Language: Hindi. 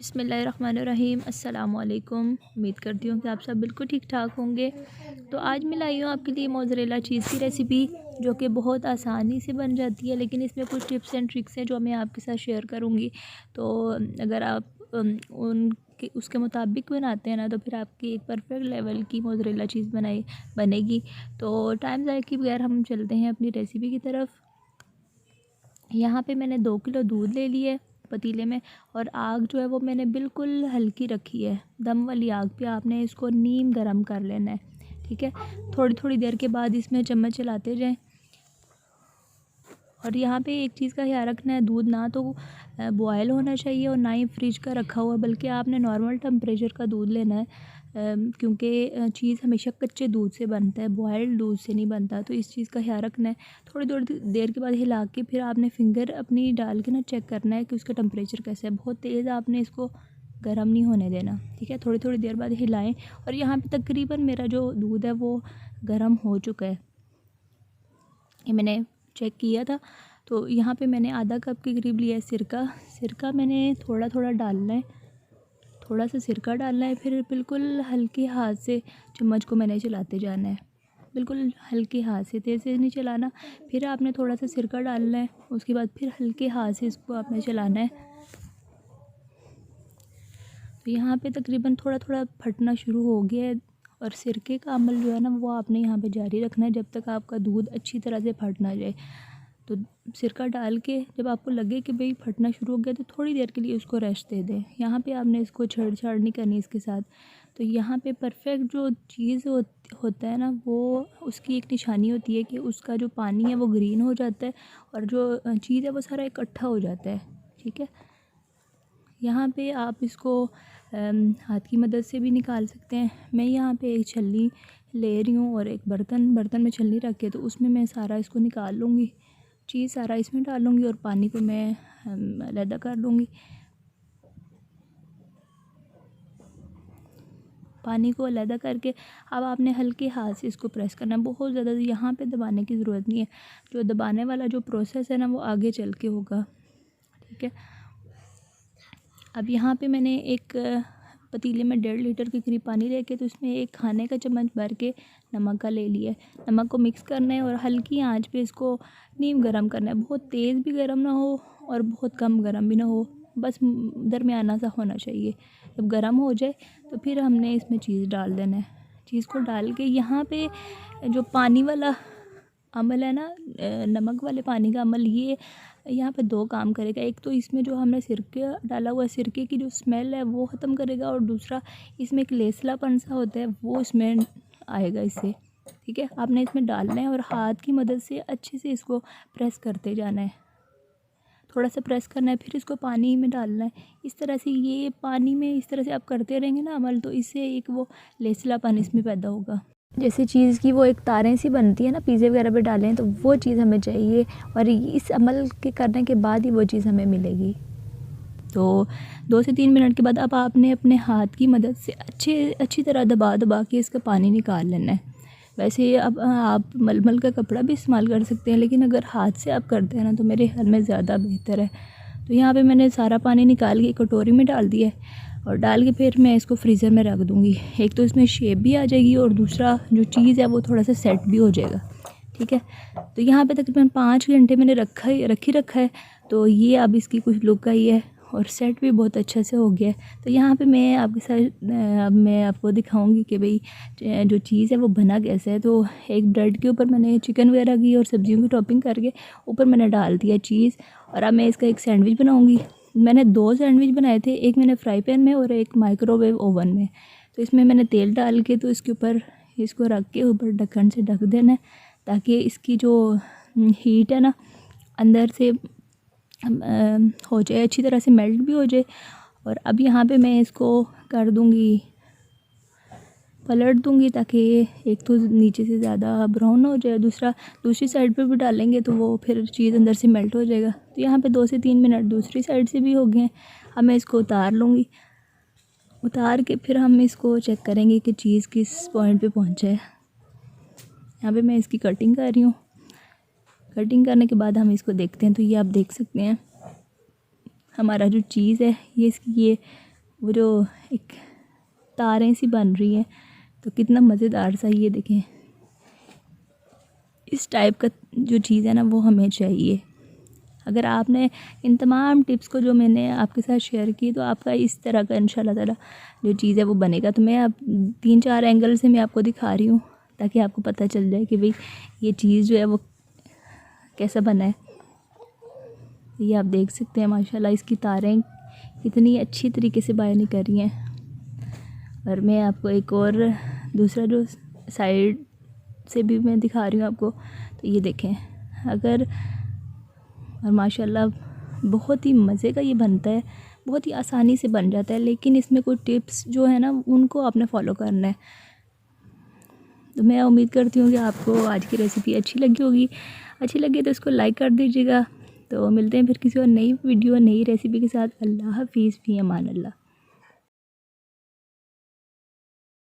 बिस्मिल्लाहिर्रहमानिर्रहीम। अस्सलाम वालेकुम। उम्मीद करती हूँ कि आप सब बिल्कुल ठीक ठाक होंगे। तो आज मैं लाई हूँ आपके लिए मोज़रेला चीज़ की रेसिपी, जो कि बहुत आसानी से बन जाती है, लेकिन इसमें कुछ टिप्स एंड ट्रिक्स हैं जो मैं आपके साथ शेयर करूँगी। तो अगर आप उनके उसके मुताबिक बनाते हैं ना, तो फिर आपकी एक परफेक्ट लेवल की मोज़रेला चीज़ बनेगी। तो टाइम ज़ाया किए बगैर हम चलते हैं अपनी रेसिपी की तरफ। यहाँ पे मैंने 2 किलो दूध ले लिया है पतीले में, और आग जो है वो मैंने बिल्कुल हल्की रखी है। दम वाली आग पे आपने इसको नीम गरम कर लेना है, ठीक है। थोड़ी थोड़ी देर के बाद इसमें चम्मच चलाते जाएं। और यहाँ पे एक चीज़ का ख्याल रखना है, दूध ना तो बॉयल होना चाहिए और ना ही फ्रिज का रखा हुआ, बल्कि आपने नॉर्मल टेम्परेचर का दूध लेना है, क्योंकि चीज़ हमेशा कच्चे दूध से बनता है, बॉयल्ड दूध से नहीं बनता। तो इस चीज़ का ख्याल रखना है। थोड़ी थोड़ी देर के बाद हिला के फिर आपने फिंगर अपनी डाल के ना चेक करना है कि उसका टेम्परेचर कैसा है। बहुत तेज़ आपने इसको गर्म नहीं होने देना, ठीक है। थोड़ी थोड़ी देर बाद हिलाएं। और यहाँ पे तकरीबन मेरा जो दूध है वो गर्म हो चुका है, ये मैंने चेक किया था। तो यहाँ पे मैंने आधा कप के करीब लिया है सिरका मैंने थोड़ा थोड़ा डालना है, थोड़ा सा सिरका डालना है। फिर बिल्कुल हल्के हाथ से चम्मच को मैंने चलाते जाना है, बिल्कुल हल्के हाथ से, तेज़ से नहीं चलाना। फिर आपने थोड़ा सा सिरका डालना है, उसके बाद फिर हल्के हाथ से इसको आपने चलाना है। तो यहाँ पे तकरीबन थोड़ा थोड़ा फटना शुरू हो गया है, और सिरके का अमल जो है ना वो आपने यहाँ पे जारी रखना है जब तक आपका दूध अच्छी तरह से फट ना जाए। तो सिरका डाल के जब आपको लगे कि भाई फटना शुरू हो गया, तो थोड़ी देर के लिए उसको रेस्ट दे दें। यहाँ पे आपने इसको छेड़छाड़ नहीं करनी इसके साथ। तो यहाँ पे परफेक्ट जो चीज़ होता है ना, वो उसकी एक निशानी होती है कि उसका जो पानी है वो ग्रीन हो जाता है, और जो चीज़ है वो सारा इकट्ठा हो जाता है, ठीक है। यहाँ पे आप इसको हाथ की मदद से भी निकाल सकते हैं। मैं यहाँ पे एक छलनी ले रही हूँ और एक बर्तन में छलनी रख के, तो उसमें मैं सारा इसको निकाल लूँगी। चीज़ सारा इसमें डालूँगी और पानी को मैं अलग कर लूँगी। पानी को अलग करके अब आपने हल्के हाथ से इसको प्रेस करना है, बहुत ज़्यादा यहाँ पे दबाने की ज़रूरत नहीं है। जो दबाने वाला जो प्रोसेस है ना वो आगे चल के होगा, ठीक है। अब यहाँ पे मैंने एक पतीले में 1.5 लीटर के करीब पानी लेके, तो इसमें एक खाने का चम्मच भर के नमक का ले लिया है। नमक को मिक्स करना है और हल्की आंच पे इसको नीम गरम करना है। बहुत तेज़ भी गरम ना हो और बहुत कम गरम भी ना हो, बस दरमियाना सा होना चाहिए। जब गरम हो जाए तो फिर हमने इसमें चीज़ डाल देना है। चीज़ को डाल के यहाँ पे जो पानी वाला अमल है ना, नमक वाले पानी का अमल, ये यहाँ पे 2 काम करेगा। एक तो इसमें जो हमने सिरका डाला हुआ है, सिरके की जो स्मेल है वो ख़त्म करेगा, और दूसरा इसमें एक लेसलापन सा होता है वो इसमें आएगा इससे, ठीक है। आपने इसमें डालना है और हाथ की मदद से अच्छे से इसको प्रेस करते जाना है। थोड़ा सा प्रेस करना है, फिर इसको पानी में डालना है। इस तरह से ये पानी में इस तरह से आप करते रहेंगे ना अमल, तो इससे एक वो लेसलापन इसमें पैदा होगा। जैसे चीज़ की वो एक तारें सी बनती है ना, पिज़्ज़े वगैरह पे डालें, तो वो चीज़ हमें चाहिए, और इस अमल के करने के बाद ही वो चीज़ हमें मिलेगी। तो 2 से 3 मिनट के बाद अब आपने अपने हाथ की मदद से अच्छी तरह दबा के इसका पानी निकाल लेना है। वैसे अब आप मलमल का कपड़ा भी इस्तेमाल कर सकते हैं, लेकिन अगर हाथ से आप करते हैं ना तो मेरे ख्याल में ज़्यादा बेहतर है। तो यहाँ पे मैंने सारा पानी निकाल के कटोरी में डाल दिया है, और डाल के फिर मैं इसको फ्रीज़र में रख दूँगी। एक तो इसमें शेप भी आ जाएगी, और दूसरा जो चीज़ है वो थोड़ा सा सेट भी हो जाएगा, ठीक है। तो यहाँ पे तकरीबन 5 घंटे मैंने रखा है। तो ये अब इसकी कुछ लुक आई है, और सेट भी बहुत अच्छा से हो गया है। तो यहाँ पे मैं आपके साथ अब मैं आपको दिखाऊंगी कि भाई जो चीज़ है वो बना कैसे है। तो एक ब्रेड के ऊपर मैंने चिकन वगैरह की और सब्जियों की टॉपिंग करके ऊपर मैंने डाल दिया चीज़, और अब मैं इसका एक सैंडविच बनाऊँगी। मैंने 2 सैंडविच बनाए थे, एक मैंने फ्राई पैन में और एक माइक्रोवेव ओवन में। तो इसमें मैंने तेल डाल के, तो इसके ऊपर इसको रख के ऊपर ढक्कन से ढक देना है, ताकि इसकी जो हीट है ना अंदर से हो जाए, अच्छी तरह से मेल्ट भी हो जाए। और अब यहाँ पे मैं इसको कर दूँगी, पलट दूँगी, ताकि एक तो नीचे से ज़्यादा ब्राउन ना हो जाए, दूसरी साइड पे भी डालेंगे तो वो फिर चीज़ अंदर से मेल्ट हो जाएगा। तो यहाँ पे 2 से 3 मिनट दूसरी साइड से भी हो गए हैं। अब मैं इसको उतार लूँगी। उतार के फिर हम इसको चेक करेंगे कि चीज़ किस पॉइंट पे पहुँचा है। यहाँ पे मैं इसकी कटिंग कर रही हूँ। कटिंग करने के बाद हम इसको देखते हैं। तो ये आप देख सकते हैं हमारा जो चीज़ है ये वो जो एक तारें सी बन रही हैं, तो कितना मज़ेदार सा ये देखें। इस टाइप का जो चीज़ है ना वो हमें चाहिए। अगर आपने इन तमाम टिप्स को जो मैंने आपके साथ शेयर की तो आपका इस तरह का इंशाल्लाह ताला जो चीज़ है वो बनेगा। तो मैं अब 3-4 एंगल से मैं आपको दिखा रही हूँ ताकि आपको पता चल जाए कि भाई ये चीज़ जो है वो कैसा बना है। ये आप देख सकते हैं माशाल्लाह इसकी तारें कितनी अच्छी तरीके से बाहर निकल रही हैं। और मैं आपको एक और दूसरा जो साइड से भी मैं दिखा रही हूँ आपको। तो ये देखें अगर, और माशाल्लाह बहुत ही मज़े का ये बनता है, बहुत ही आसानी से बन जाता है। लेकिन इसमें कोई टिप्स जो है ना उनको आपने फॉलो करना है। तो मैं उम्मीद करती हूँ कि आपको आज की रेसिपी अच्छी लगी होगी। अच्छी लगी तो इसको लाइक कर दीजिएगा। तो मिलते हैं फिर किसी और नई वीडियो नई रेसिपी के साथ। अल्लाह हाफिज़, फ़ी अमान अल्लाह।